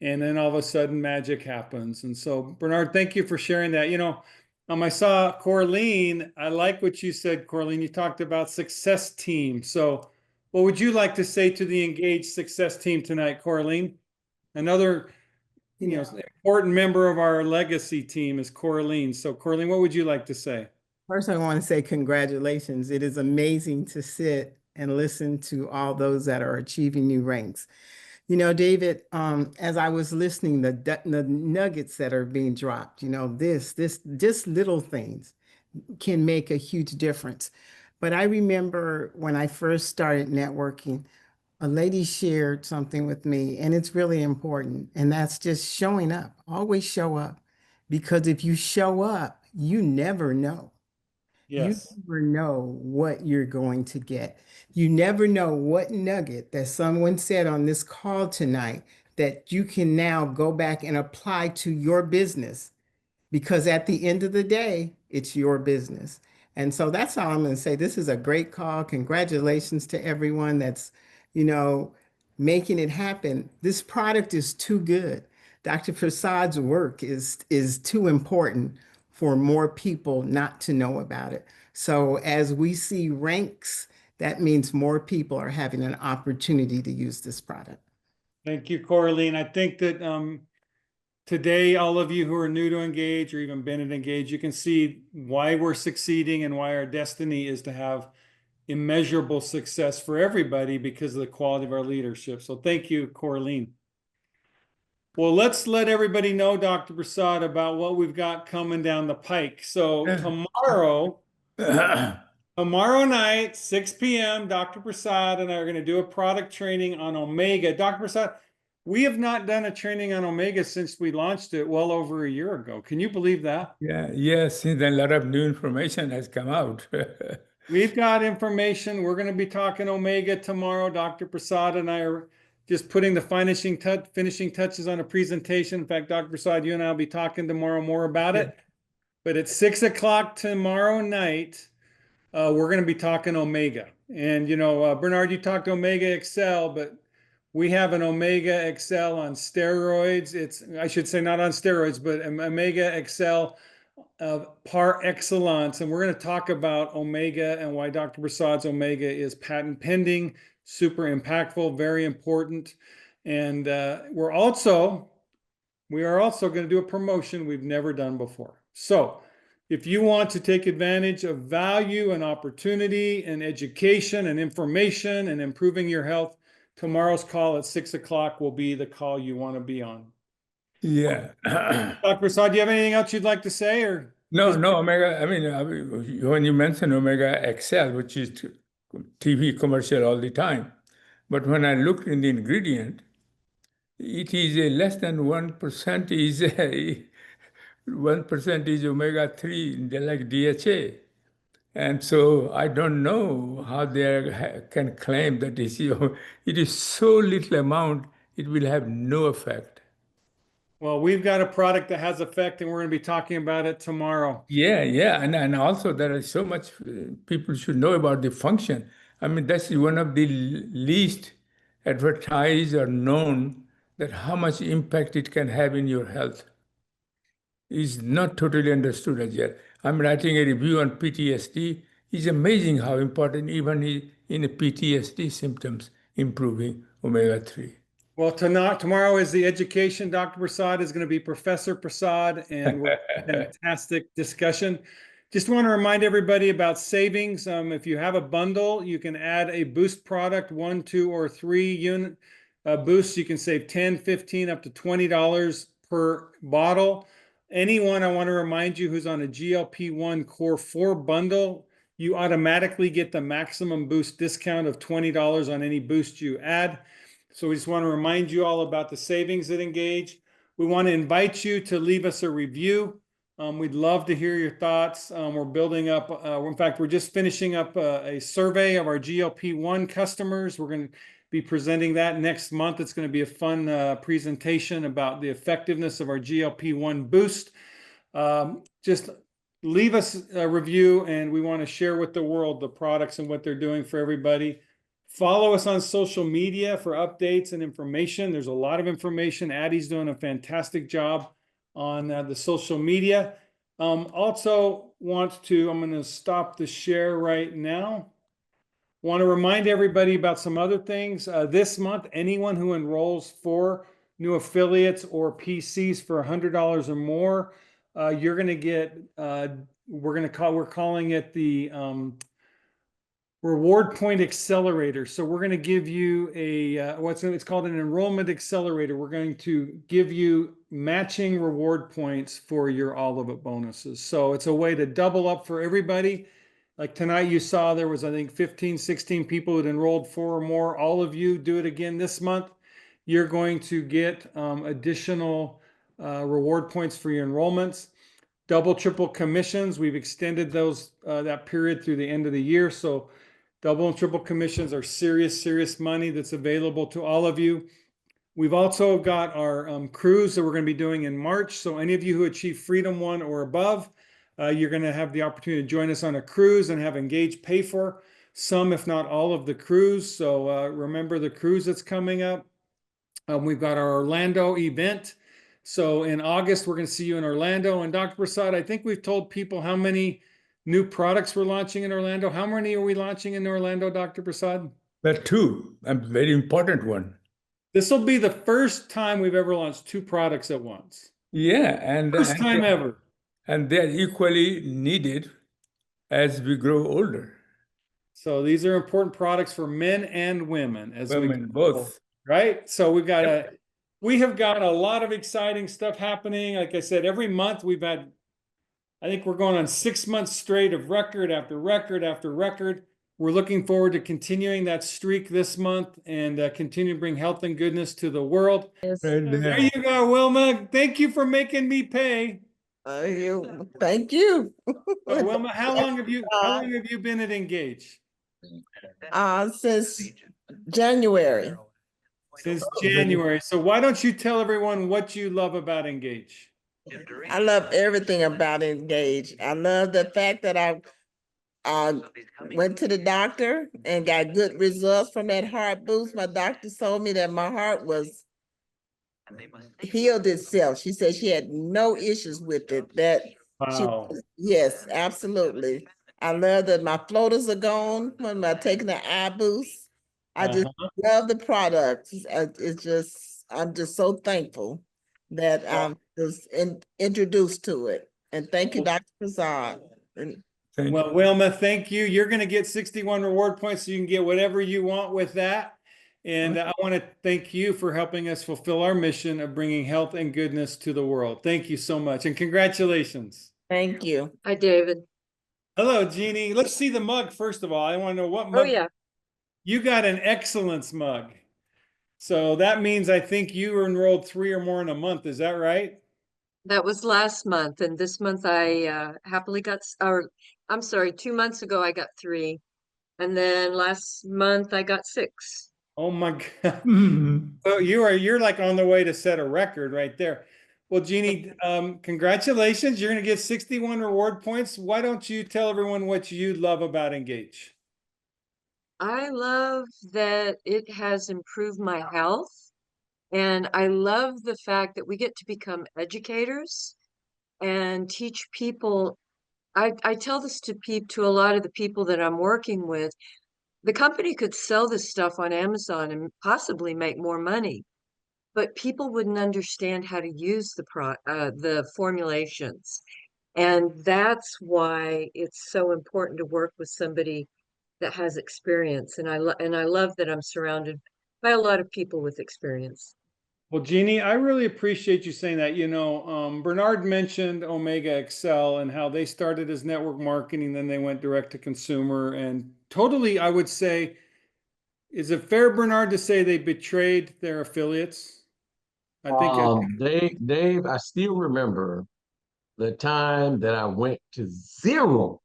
and then all of a sudden magic happens. And so, Bernard, thank you for sharing that. You know, I saw Corleen. I like what you said, Corleen. You talked about success team. So, what would you like to say to the Engage success team tonight, Corleen? Another, important member of our legacy team is Corleen. So, Corleen, what would you like to say? First, I want to say congratulations. It is amazing to sit and listen to all those that are achieving new ranks. You know, David, as I was listening, the nuggets that are being dropped, this just little things can make a huge difference. But I remember when I first started networking, a lady shared something with me, and it's really important. And that's just showing up. Always show up. Because if you show up, you never know. You Yes. never know what you're going to get. You never know what nugget that someone said on this call tonight that you can now go back and apply to your business, because at the end of the day, it's your business. And so that's all I'm going to say. This is a great call. Congratulations to everyone that's, you know, making it happen. This product is too good. Dr. Prasad's work is too important for more people not to know about it. So as we see ranks, that means more people are having an opportunity to use this product. Thank you, Coraline. I think that today, all of you who are new to Engage or even been at Engage, you can see why we're succeeding and why our destiny is to have immeasurable success for everybody because of the quality of our leadership. So thank you, Coraline. Well, let's let everybody know, Dr. Prasad, about what we've got coming down the pike. So tomorrow night, 6 p.m., Dr. Prasad and I are going to do a product training on Omega. Dr. Prasad, we have not done a training on Omega since we launched it well over a year ago. Can you believe that? Yeah, yes, since a lot of new information has come out. We've got information. We're going to be talking Omega tomorrow. Dr. Prasad and I are just putting the finishing touches on a presentation. In fact, Dr. Prasad, you and I will be talking tomorrow more about it. But at 6 o'clock tomorrow night, we're going to be talking Omega. And, you know, Bernard, you talked Omega XL, but we have an Omega XL on steroids. I should say not on steroids, but an Omega XL par excellence. And we're going to talk about Omega and why Dr. Prasad's Omega is patent pending, super impactful, very important. And we are also going to do a promotion we've never done before. So if you want to take advantage of value and opportunity and education and information and improving your health, tomorrow's call at 6 o'clock will be the call you want to be on. Yeah. Dr. Prasad, do you have anything else you'd like to say, or? No, Omega. I mean, when you mention Omega XL, which is TV commercial all the time, but when I looked in the ingredient, it is a less than 1% is 1% is omega-3, like DHA. And so I don't know how they can claim that it is so little amount, it will have no effect. Well, we've got a product that has effect, and we're going to be talking about it tomorrow. Yeah, and also there is so much people should know about the function. I mean, that's one of the least advertised or known, that how much impact it can have in your health is not totally understood as yet. I'm writing a review on PTSD. It's amazing how important even in the PTSD symptoms improving omega-3. Well, tomorrow is the education. Dr. Prasad is going to be Professor Prasad, and we're fantastic discussion. Just want to remind everybody about savings. If you have a bundle, you can add a boost product, 1, 2, or 3 unit boosts. You can save $10, $15, up to $20 per bottle. Anyone, I want to remind you, who's on a GLP-1 Core 4 bundle, you automatically get the maximum boost discount of $20 on any boost you add. So we just want to remind you all about the savings at Engage. We want to invite you to leave us a review. We'd love to hear your thoughts. We're building up, in fact, we're just finishing up a survey of our GLP-1 customers. We're going to be presenting that next month. It's going to be a fun presentation about the effectiveness of our GLP-1 boost. Just leave us a review, and we want to share with the world the products and what they're doing for everybody. Follow us on social media for updates and information. There's a lot of information. Addie's doing a fantastic job on the social media. Also I'm going to stop the share right now. Want to remind everybody about some other things. This month, anyone who enrolls for new affiliates or PCs for $100 or more, you're going to get, we're calling it the Reward Point Accelerator. So we're going to give you it's called an enrollment accelerator. We're going to give you matching reward points for your all of it bonuses. So it's a way to double up for everybody. Like tonight you saw there was, I think, 15, 16 people who had enrolled 4 or more. All of you do it again this month. You're going to get additional reward points for your enrollments. double, triple commissions. We've extended those, that period through the end of the year. So double and triple commissions are serious, serious money that's available to all of you. We've also got our cruise that we're going to be doing in March. So any of you who achieve Freedom 1 or above, you're going to have the opportunity to join us on a cruise and have Engage pay for some, if not all of the cruise. So remember the cruise that's coming up. We've got our Orlando event. So in August, we're going to see you in Orlando. And Dr. Prasad, I think we've told people how many new products we're launching in Orlando. How many are we launching in Orlando, Dr. Prasad? But two, a very important one. This will be the first time we've ever launched two products at once. Yeah, and First time ever. And they're equally needed as we grow older. So these are important products for men and women as Women, we both. right? So we've got Yep. we have got a lot of exciting stuff happening. Like I said, every month we've had, I think we're going on 6 months straight of record after record after record. We're looking forward to continuing that streak this month and continue to bring health and goodness to the world. Right There there. you go, Wilma. Thank you for making me pay. Thank you. Wilma, how long have you been at Engage? Since January. Since January. So why don't you tell everyone what you love about Engage? I love everything about Engage. I love the fact that I went to the doctor and got good results from that heart boost. My doctor told me that my heart was healed itself. She said she had no issues with it. Wow. Yes, absolutely. I love that my floaters are gone when I'm taking the eye boost. I just love the product. I'm just so thankful that I was introduced to it. And thank you, Dr. Prasad. Thank Well, you. Wilma, thank you. You're going to get 61 reward points so you can get whatever you want with that. And I want to thank you for helping us fulfill our mission of bringing health and goodness to the world. Thank you so much. And congratulations. Thank you. Hi, David. Hello, Jeannie. Let's see the mug first of all. I want to know what Oh, mug. yeah. You got an excellence mug. So that means I think you were enrolled 3 or more in a month. Is that right? That was last month, and this month I happily got, or I'm sorry, 2 months ago I got 3, and then last month I got 6. Oh my God. Mhm. Well, you're like on the way to set a record right there. Well, Jeannie, congratulations. You're going to get 61 reward points. Why don't you tell everyone what you love about Engage? I love that it has improved my health, and I love the fact that we get to become educators and teach people. I tell this to a lot of the people that I'm working with. The company could sell this stuff on Amazon and possibly make more money, but people wouldn't understand how to use the formulations. And that's why it's so important to work with somebody that has experience. And I love that I'm surrounded by a lot of people with experience. Well, Jeannie, I really appreciate you saying that. Bernard mentioned Omega Excel and how they started as network marketing, then they went direct to consumer. And totally, I would say, is it fair, Bernard, to say they betrayed their affiliates? I think Dave, I still remember the time that I went to zero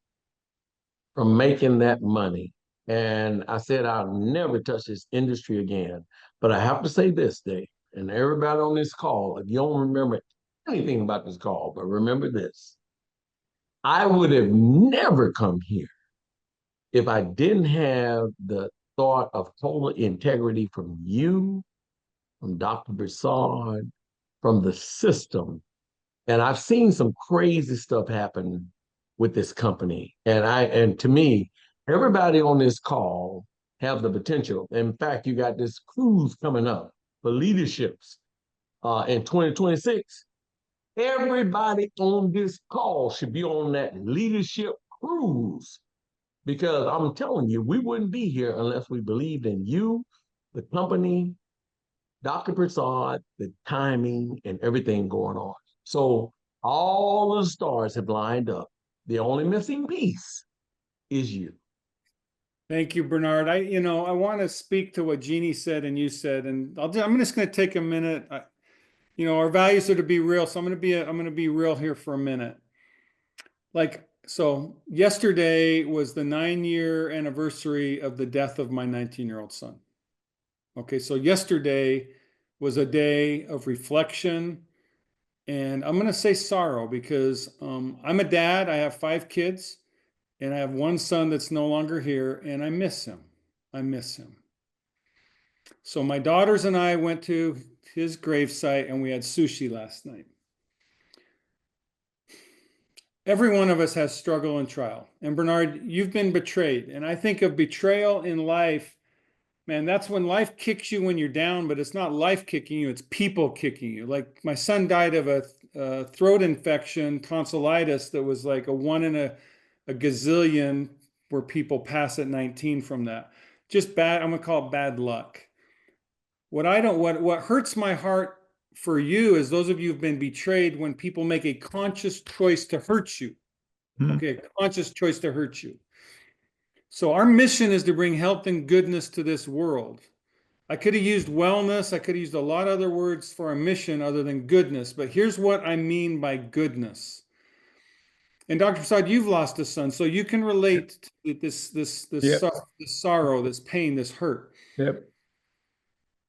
from making that money. And I said, I'll never touch this industry again. But I have to say this, Dave, and everybody on this call, if you don't remember anything about this call, but remember this, I would have never come here if I didn't have the thought of total integrity from you, from Dr. Prasad, from the system. And I've seen some crazy stuff happen with this company. And to me, everybody on this call have the potential. In fact, you got this cruise coming up for leaderships in 2026. Everybody on this call should be on that leadership cruise, because I'm telling you, we wouldn't be here unless we believed in you, the company, Dr. Prasad, the timing, and everything going on. So all the stars have lined up. The only missing piece is you. Thank you, Bernard. I want to speak to what Jeannie said and you said, and I'm just going to take a minute. Our values are to be real, so I'm going to be real here for a minute. So yesterday was the 9-year anniversary of the death of my 19-year-old son. Okay, so yesterday was a day of reflection, and I'm going to say sorrow because I'm a dad. I have 5 kids, and I have one son that's no longer here, and I miss him. I miss him. So my daughters and I went to his gravesite, and we had sushi last night. Every one of us has struggle and trial. And Bernard, you've been betrayed. And I think of betrayal in life, man, that's when life kicks you when you're down, but it's not life kicking you, it's people kicking you. Like my son died of a throat infection, tonsillitis, that was like a 1 in a gazillion where people pass at 19 from that. Just bad, I'm gonna call it bad luck. What hurts my heart for you is those of you who've been betrayed when people make a conscious choice to hurt you. Okay, a conscious choice to hurt you. So our mission is to bring health and goodness to this world. I could have used wellness. I could have used a lot of other words for our mission other than goodness, but here's what I mean by goodness. And Dr. Prasad, you've lost a son, so you can relate to this sorrow, this pain, this hurt. Yep.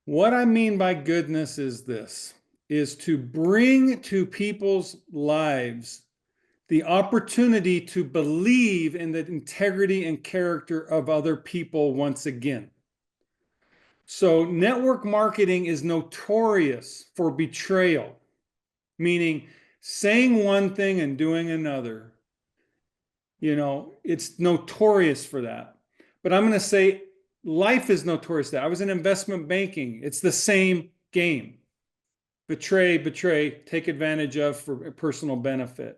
What I mean by goodness is this, is to bring to people's lives the opportunity to believe in the integrity and character of other people once again. So network marketing is notorious for betrayal, meaning saying one thing and doing another. You know, it's notorious for that. But I'm going to say life is notorious for that. I was in investment banking. It's the same game. Betray, take advantage of for personal benefit.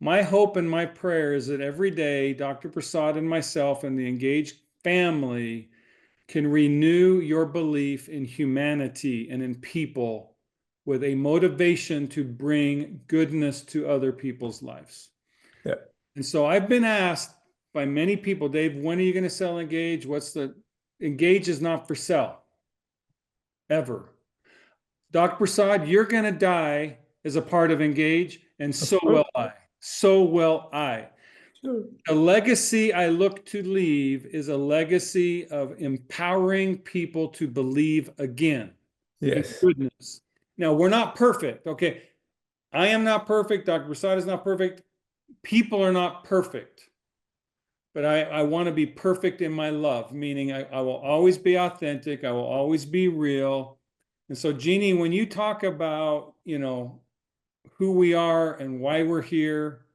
My hope and my prayer is that every day, Dr. Prasad and myself and the engaged family can renew your belief in humanity and in people with a motivation to bring goodness to other people's lives. Yeah. And so I've been asked by many people, Dave, when are you going to sell Engage? Engage is not for sale, ever. Dr. Prasad, you're going to die as a part of Engage, and so will I. So will I. Sure. The legacy I look to leave is a legacy of empowering people to believe again. Yes. Goodness. Now, we're not perfect. Okay. I am not perfect. Dr. Prasad is not perfect. People are not perfect. But I want to be perfect in my love, meaning I will always be authentic. I will always be real. And so, Jeannie, when you talk about, who we are and why we're here,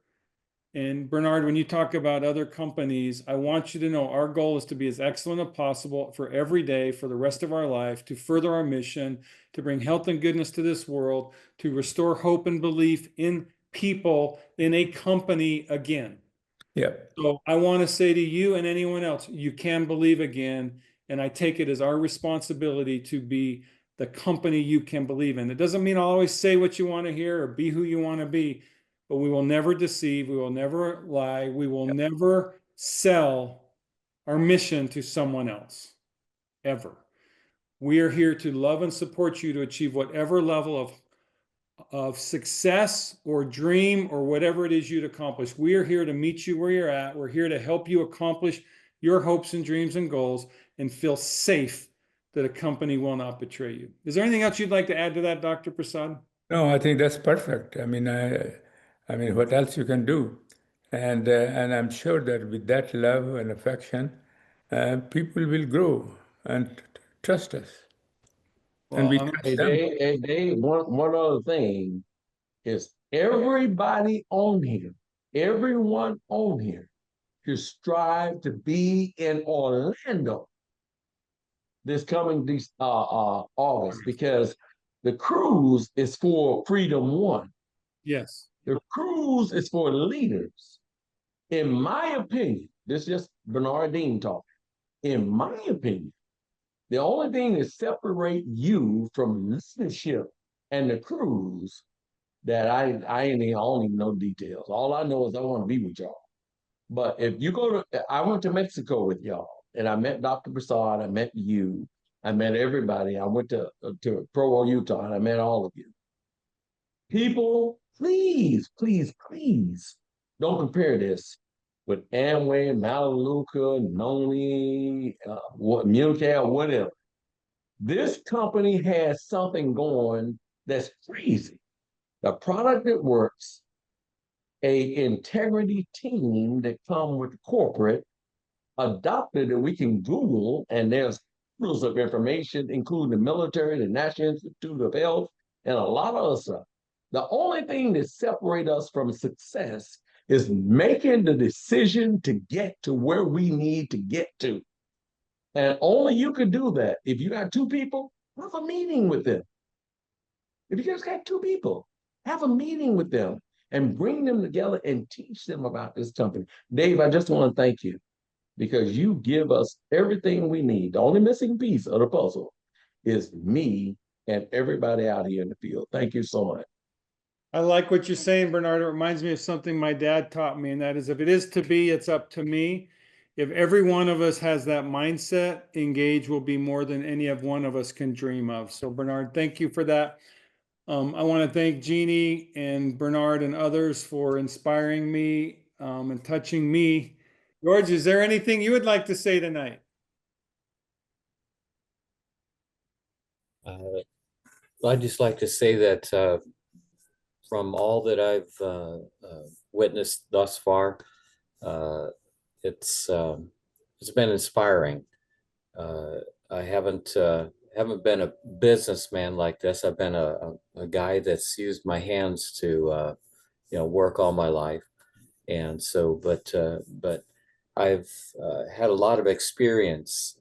and Bernard, when you talk about other companies, I want you to know our goal is to be as excellent as possible for every day, for the rest of our life, to further our mission, to bring health and goodness to this world, to restore hope and belief in people, in a company again. Yeah. So I want to say to you and anyone else, you can believe again. And I take it as our responsibility to be the company you can believe in. It doesn't mean I'll always say what you want to hear or be who you want to be, but we will never deceive. We will never lie. We will never sell our mission to someone else, ever. We are here to love and support you to achieve whatever level of success or dream or whatever it is you'd accomplish. We are here to meet you where you're at. We're here to help you accomplish your hopes and dreams and goals and feel safe that a company will not betray you. Is there anything else you'd like to add to that, Dr. Prasad? No, I think that's perfect. I mean, what else you can do? And I'm sure that with that love and affection, people will grow and trust us. And we trust them. Dave, one other thing is everybody on here, everyone on here should strive to be in Orlando this coming August, because the cruise is for Freedom One. Yes. The cruise is for leaders. In my opinion, this is just Bernardine talking. In my opinion, the only thing that separate you from listenership and the cruise that I don't even know details. All I know is I want to be with y'all. But if you I went to Mexico with y'all, and I met Dr. Prasad, I met you, I met everybody. I went to Provo, Utah, and I met all of you. People, please, please, please don't compare this with Amway, Melaleuca, Noni, Municare, whatever. This company has something going that's crazy. A product that works, a integrity team that come with corporate, a doctor that we can Google, and there's tons of information, including the military, the National Institute of Health, and a lot of other stuff. The only thing that separates us from success is making the decision to get to where we need to get to. And only you can do that. If you got two people, have a meeting with them. If you just got two people, have a meeting with them and bring them together and teach them about this company. Dave, I just want to thank you because you give us everything we need. The only missing piece of the puzzle is me and everybody out here in the field. Thank you so much. I like what you're saying, Bernard. It reminds me of something my dad taught me, and that is if it is to be, it's up to me. If every one of us has that mindset, Engage will be more than any of one of us can dream of. So Bernard, thank you for that. I want to thank Jeannie and Bernard and others for inspiring me and touching me. George, is there anything you would like to say tonight? I'd just like to say that from all that I've witnessed thus far, it's been inspiring. I haven't been a businessman like this. I've been a guy that's used my hands to work all my life, and so but I've had a lot of experience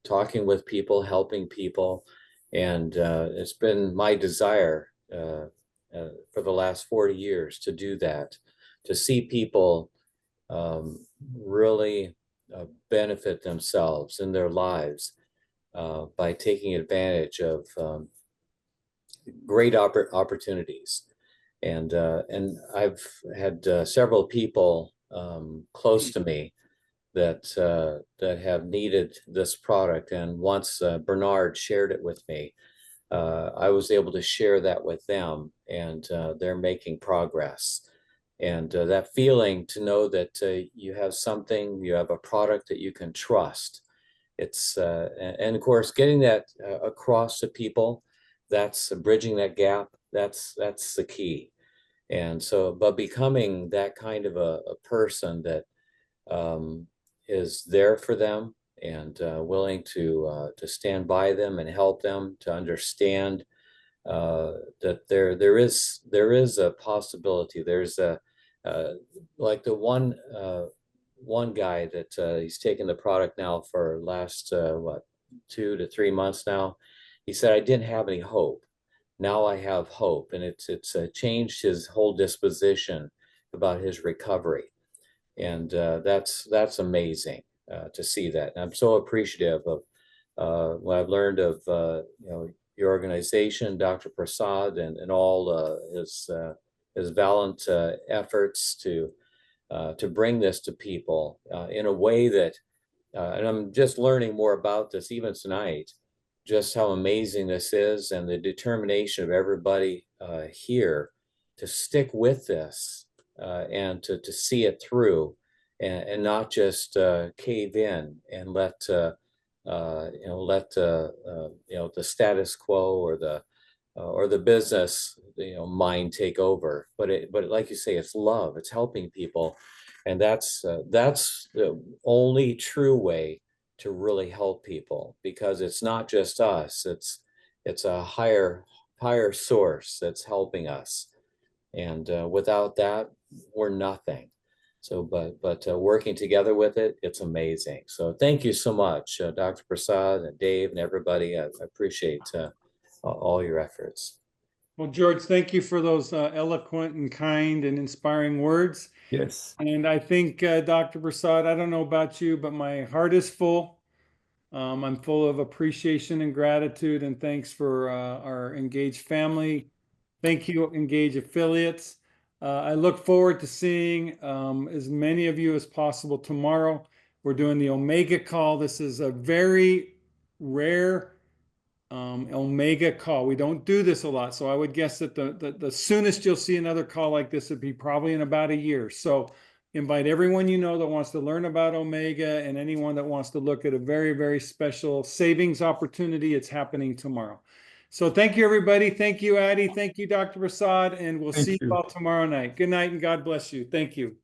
talking with people, helping people, and it's been my desire for the last 40 years to do that, to see people really benefit themselves in their lives by taking advantage of great opportunities. And I've had several people close to me that have needed this product. And once Bernard shared it with me, I was able to share that with them, and they're making progress. And that feeling to know that you have something, you have a product that you can trust. It's and of course, getting that across to people, that's bridging that gap. That's the key. And so, but becoming that kind of a person that is there for them and willing to stand by them and help them to understand that there is a possibility. There's a like the one guy that he's taken the product now for last 2 to 3 months now. He said, I didn't have any hope. Now I have hope, and it's changed his whole disposition about his recovery, and that's amazing to see that. And I'm so appreciative of what I've learned of your organization, Dr. Prasad, and all his valiant efforts to bring this to people in a way that, and I'm just learning more about this even tonight, just how amazing this is, and the determination of everybody here to stick with this and to see it through, and not just cave in and let the status quo or the business mind take over. But like you say, it's love. It's helping people, and that's the only true way to really help people, because it's not just us. It's a higher source that's helping us, and without that, we're nothing. So, but working together with it, it's amazing. So thank you so much, Dr. Prasad and Dave and everybody. I appreciate all your efforts. Well, George, thank you for those eloquent and kind and inspiring words. Yes. And I think, Dr. Prasad, I don't know about you, but my heart is full. I'm full of appreciation and gratitude, and thanks for our Engage family. Thank you, Engage affiliates. I look forward to seeing as many of you as possible tomorrow. We're doing the Omega call. This is a very rare Omega call. We don't do this a lot, so I would guess that the soonest you'll see another call like this would be probably in about a year. So invite everyone you know that wants to learn about Omega and anyone that wants to look at a very, very special savings opportunity. It's happening tomorrow. So thank you, everybody. Thank you, Addie. Thank you, Dr. Prasad, and we'll Thank see you you. all tomorrow night. Good night and God bless you. Thank you.